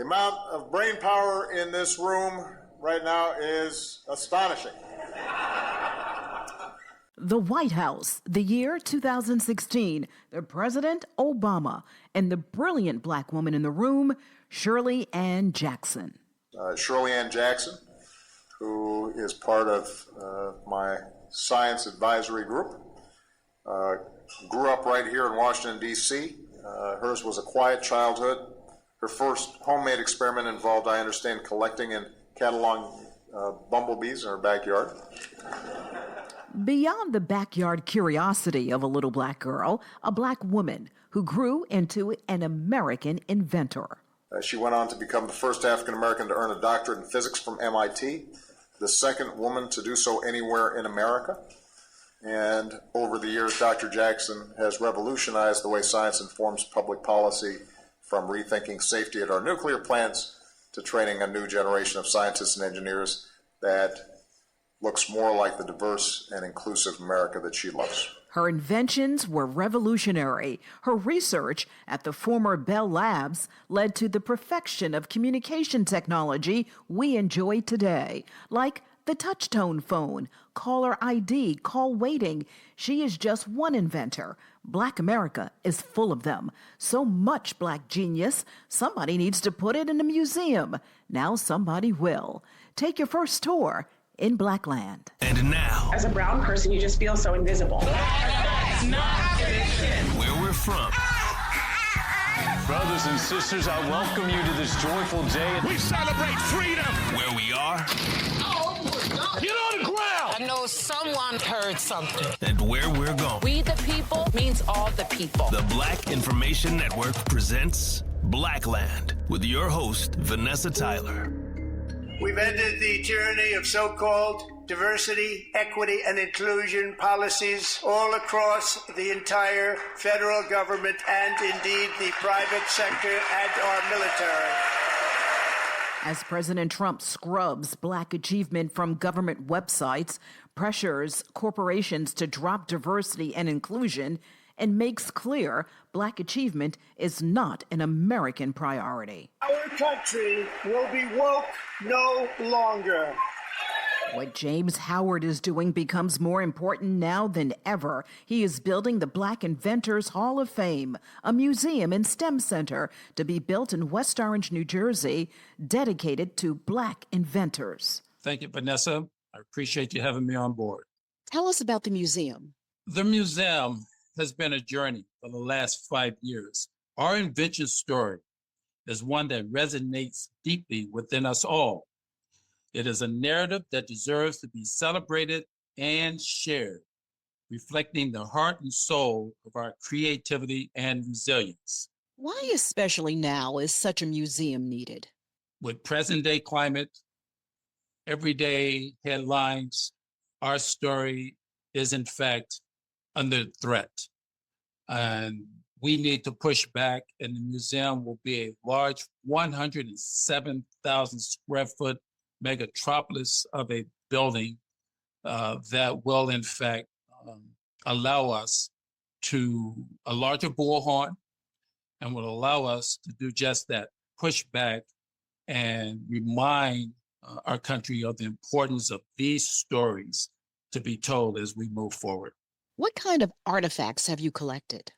The amount of brain power in this room right now is astonishing. The White House, the year 2016, the President Obama, and the brilliant black woman in the room, Shirley Ann Jackson. Shirley Ann Jackson, who is part of my science advisory group, grew up right here in Washington, D.C. Hers was a quiet childhood. Her first homemade experiment involved, I understand, collecting and cataloging bumblebees in her backyard. Beyond the backyard curiosity of a little black girl, a black woman who grew into an American inventor. She went on to become the first African American to earn a doctorate in physics from MIT, the second woman to do so anywhere in America. And over the years, Dr. Jackson has revolutionized the way science informs public policy, from rethinking safety at our nuclear plants to training a new generation of scientists and engineers that looks more like the diverse and inclusive America that she loves. Her inventions were revolutionary. Her research at the former Bell Labs led to the perfection of communication technology we enjoy today, like the touch-tone phone, caller ID, call waiting. She is just one inventor. Black America is full of them. So much black genius, somebody needs to put it in a museum. Now somebody will. Take your first tour in Blackland. And now, as a brown person, you just feel so invisible. That's not fiction. Where we're from. Brothers and sisters, I welcome you to this joyful day. We celebrate freedom. Where we are. Get on the ground! I know someone heard something. And where we're going. We the people means all the people. The Black Information Network presents Blackland with your host, Vanessa Tyler. We've ended the tyranny of so-called diversity, equity, and inclusion policies all across the entire federal government and indeed the private sector and our military. As President Trump scrubs black achievement from government websites, pressures corporations to drop diversity and inclusion, and makes clear black achievement is not an American priority. Our country will be woke no longer. What James Howard is doing becomes more important now than ever. He is building the Black Inventors Hall of Fame, a museum and STEM center to be built in West Orange, New Jersey, dedicated to black inventors. Thank you, Vanessa. I appreciate you having me on board. Tell us about the museum. The museum has been a journey for the last 5 years. Our invention story is one that resonates deeply within us all. It is a narrative that deserves to be celebrated and shared, reflecting the heart and soul of our creativity and resilience. Why, especially now, is such a museum needed? With present-day climate, everyday headlines, our story is, in fact, under threat. And we need to push back, and the museum will be a large 107,000 square foot megatropolis of a building that will, in fact, allow us to a larger bullhorn and will allow us to do just that, push back and remind our country of the importance of these stories to be told as we move forward. What kind of artifacts have you collected?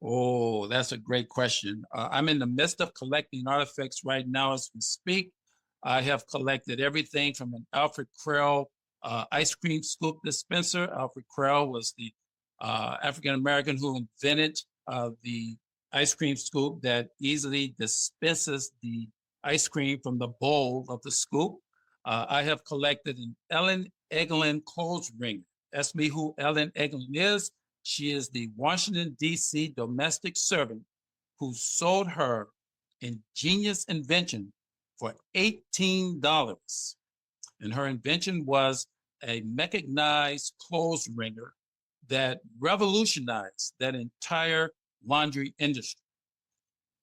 Oh, that's a great question. I'm in the midst of collecting artifacts right now as we speak. I have collected everything from an Alfred Krell ice cream scoop dispenser. Alfred Krell was the African-American who invented the ice cream scoop that easily dispenses the ice cream from the bowl of the scoop. I have collected an Ellen Eglin clothes ringer. Ask me who Ellen Eglin is. She is the Washington, D.C. domestic servant who sold her ingenious invention for $18. And her invention was a mechanized clothes wringer that revolutionized that entire laundry industry.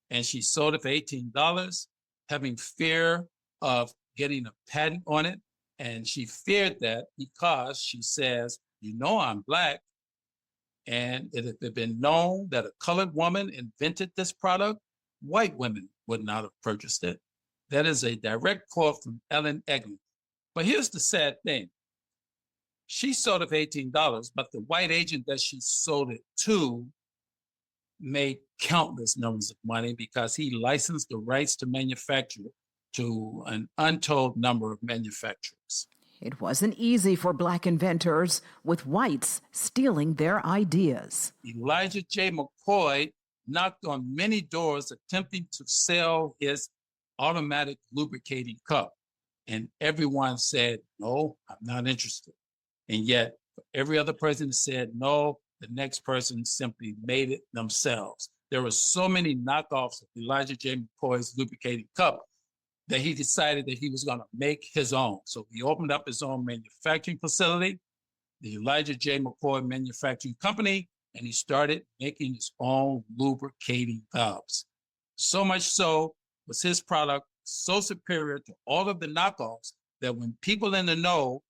And she sold it for $18, having fear of getting a patent on it. And she feared that because she says, you know, I'm Black. And if it had been known that a colored woman invented this product, white women would not have purchased it. That is a direct quote from Ellen Eglin. But here's the sad thing. She sold it for $18, but the white agent that she sold it to made countless numbers of money because he licensed the rights to manufacture to an untold number of manufacturers. It wasn't easy for Black inventors, with whites stealing their ideas. Elijah J. McCoy knocked on many doors attempting to sell his automatic lubricating cup. And everyone said, no, I'm not interested. And yet, every other person that said no, the next person simply made it themselves. There were so many knockoffs of Elijah J. McCoy's lubricating cup that he decided that he was going to make his own. So he opened up his own manufacturing facility, the Elijah J. McCoy Manufacturing Company, and he started making his own lubricating valves. So much so was his product so superior to all of the knockoffs that when people in the know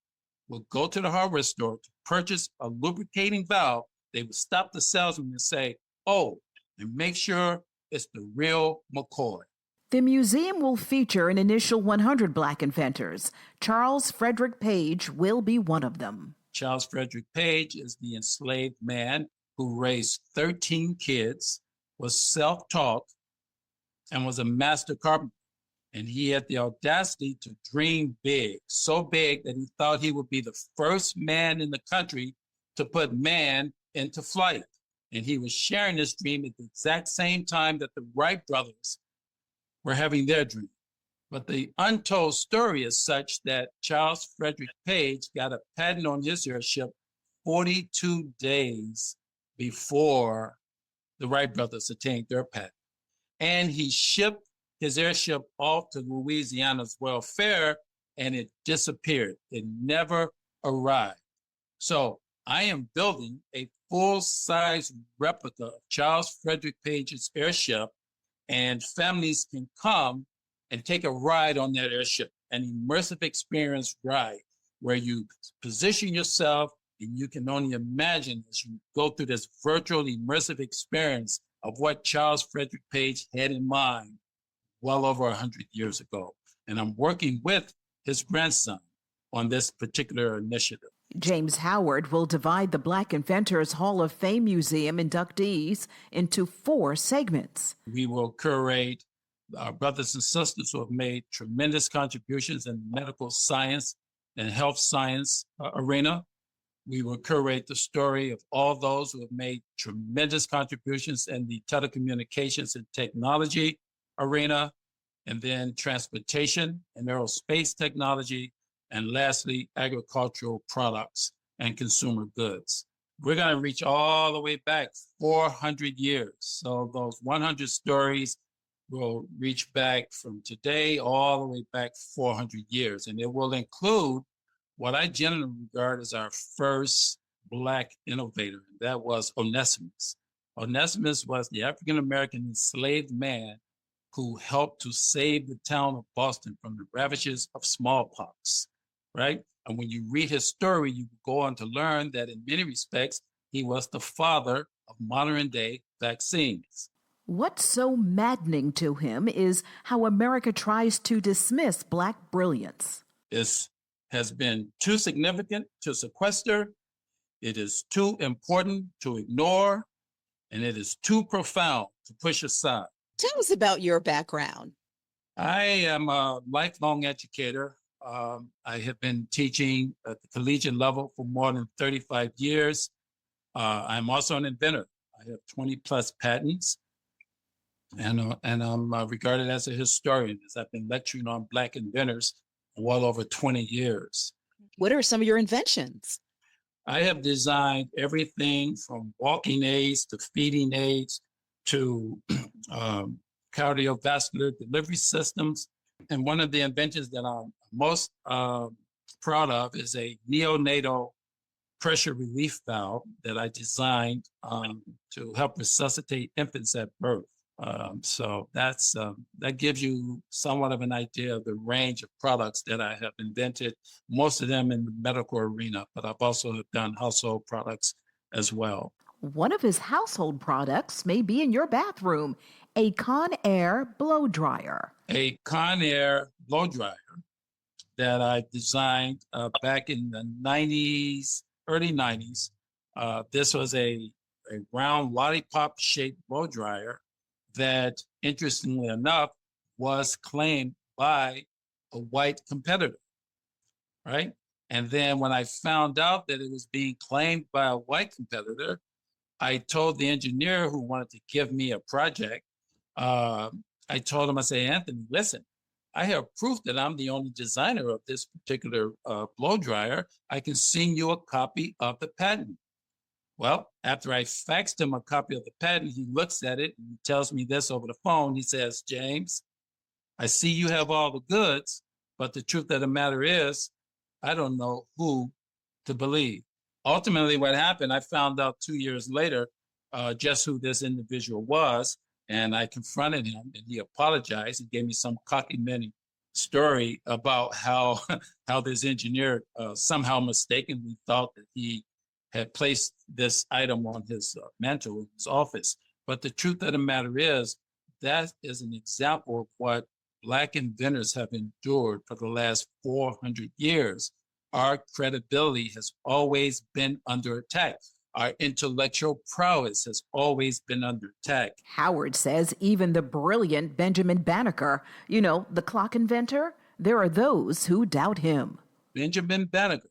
would go to the hardware store to purchase a lubricating valve, they would stop the salesman and say, oh, and make sure it's the real McCoy. The museum will feature an initial 100 Black inventors. Charles Frederick Page will be one of them. Charles Frederick Page is the enslaved man who raised 13 kids, was self-taught, and was a master carpenter. And he had the audacity to dream big, so big that he thought he would be the first man in the country to put man into flight. And he was sharing this dream at the exact same time that the Wright brothers were having their dream. But the untold story is such that Charles Frederick Page got a patent on his airship 42 days before the Wright brothers attained their patent. And he shipped his airship off to Louisiana's welfare, and it disappeared. It never arrived. So I am building a full-size replica of Charles Frederick Page's airship, and families can come and take a ride on that airship, an immersive experience ride where you position yourself and you can only imagine as you go through this virtual immersive experience of what Charles Frederick Page had in mind well over 100 years ago. And I'm working with his grandson on this particular initiative. James Howard will divide the Black Inventors Hall of Fame Museum inductees into 4 segments. We will curate our brothers and sisters who have made tremendous contributions in medical science and health science arena. We will curate the story of all those who have made tremendous contributions in the telecommunications and technology arena, and then transportation and aerospace technology, and lastly, agricultural products and consumer goods. We're going to reach all the way back 400 years. So those 100 stories will reach back from today all the way back 400 years. And it will include what I generally regard as our first Black innovator. That was Onesimus. Onesimus was the African-American enslaved man who helped to save the town of Boston from the ravages of smallpox, right? And when you read his story, you go on to learn that in many respects, he was the father of modern day vaccines. What's so maddening to him is how America tries to dismiss Black brilliance. This has been too significant to sequester, it is too important to ignore, and it is too profound to push aside. Tell us about your background. I am a lifelong educator. I have been teaching at the collegiate level for more than 35 years. I'm also an inventor. I have 20 plus patents, and I'm regarded as a historian, as I've been lecturing on Black inventors for well over 20 years. What are some of your inventions? I have designed everything from walking aids to feeding aids to cardiovascular delivery systems. And one of the inventions that I'm most proud of is a neonatal pressure relief valve that I designed to help resuscitate infants at birth. So that gives you somewhat of an idea of the range of products that I have invented, most of them in the medical arena, but I've also done household products as well. One of his household products may be in your bathroom, a Conair blow dryer. A Conair blow dryer that I designed back in the 90s, early 90s. This was a round lollipop-shaped blow dryer that, interestingly enough, was claimed by a white competitor, right? And then when I found out that it was being claimed by a white competitor, I told the engineer who wanted to give me a project, I told him, I say, Anthony, listen, I have proof that I'm the only designer of this particular blow dryer. I can send you a copy of the patent. Well, after I faxed him a copy of the patent, he looks at it and tells me this over the phone. He says, James, I see you have all the goods, but the truth of the matter is, I don't know who to believe. Ultimately, what happened, I found out 2 years later just who this individual was, and I confronted him, and he apologized and gave me some cockamamie story about how this engineer somehow mistakenly thought that he had placed this item on his mantle in his office. But the truth of the matter is, that is an example of what Black inventors have endured for the last 400 years. Our credibility has always been under attack. Our intellectual prowess has always been under attack. Howard says even the brilliant Benjamin Banneker, the clock inventor, there are those who doubt him. Benjamin Banneker,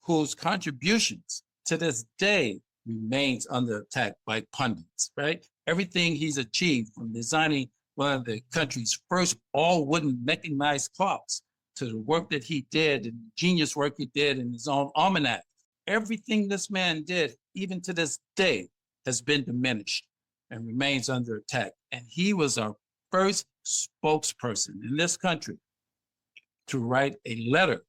whose contributions to this day remains under attack by pundits, right? Everything he's achieved, from designing one of the country's first all-wooden mechanized clocks to the work that he did and the genius work he did in his own almanac. Everything this man did, even to this day, has been diminished and remains under attack. And he was our first spokesperson in this country to write a letter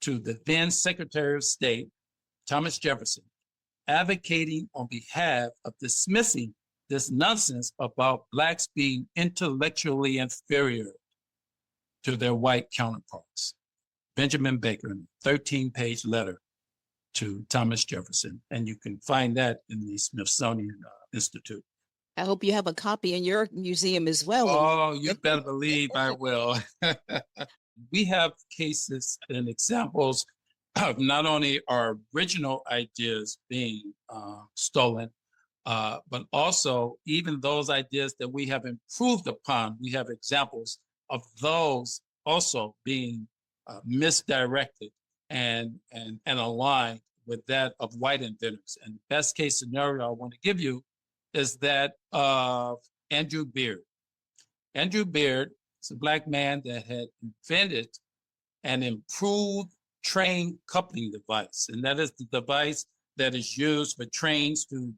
to the then Secretary of State, Thomas Jefferson, advocating on behalf of dismissing this nonsense about Blacks being intellectually inferior to their white counterparts. Benjamin Baker, a 13-page letter to Thomas Jefferson, and you can find that in the Smithsonian Institute. I hope you have a copy in your museum as well. Oh, you better believe I will. We have cases and examples of not only our original ideas being stolen, but also even those ideas that we have improved upon. We have examples of those also being misdirected and aligned with that of white inventors. And the best case scenario I want to give you is that of Andrew Beard. Andrew Beard is a Black man that had invented an improved train coupling device. And that is the device that is used for trains to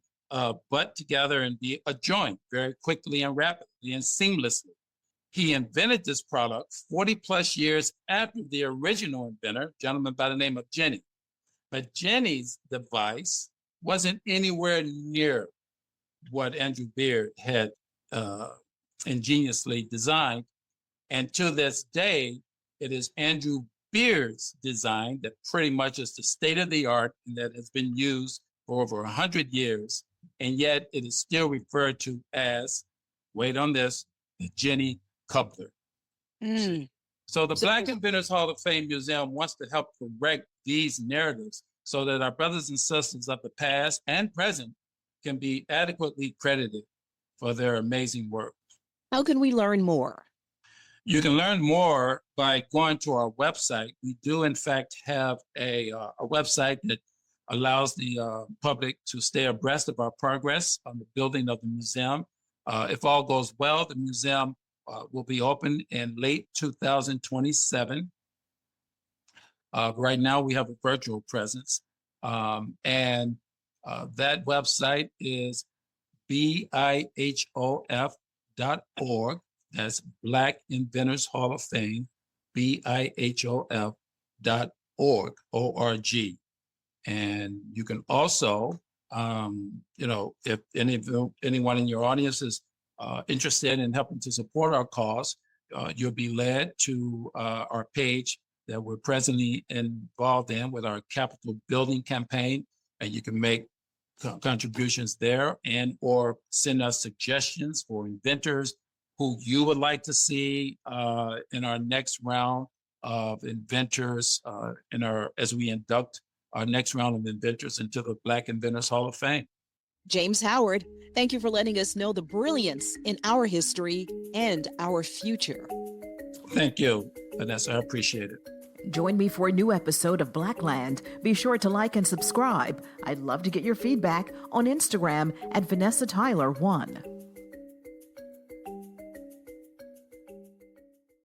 butt together and be adjoined very quickly and rapidly and seamlessly. He invented this product 40 plus years after the original inventor, a gentleman by the name of Jenny. But Jenny's device wasn't anywhere near what Andrew Beard had ingeniously designed. And to this day, it is Andrew Beard's design that pretty much is the state of the art and that has been used for over 100 years. And yet it is still referred to as, wait on this, the Jenny coupler. So the Black Inventors Hall of Fame Museum wants to help correct these narratives so that our brothers and sisters of the past and present can be adequately credited for their amazing work. How can we learn more? You can learn more by going to our website. We do, in fact, have a website that allows the public to stay abreast of our progress on the building of the museum. If all goes well, the museum will be open in late 2027. Right now, we have a virtual presence. And that website is bihof.org. That's Black Inventors Hall of Fame, bihof.org, O-R-G. And you can also, if anyone in your audience is interested in helping to support our cause, you'll be led to our page that we're presently involved in with our Capitol building campaign, and you can make contributions there, and or send us suggestions for inventors who you would like to see in our next round of inventors as we induct our next round of inventors into the Black Inventors Hall of Fame. James Howard, thank you for letting us know the brilliance in our history and our future. Thank you, Vanessa. I appreciate it. Join me for a new episode of Blackland. Be sure to like and subscribe. I'd love to get your feedback on Instagram at Vanessa Tyler 1.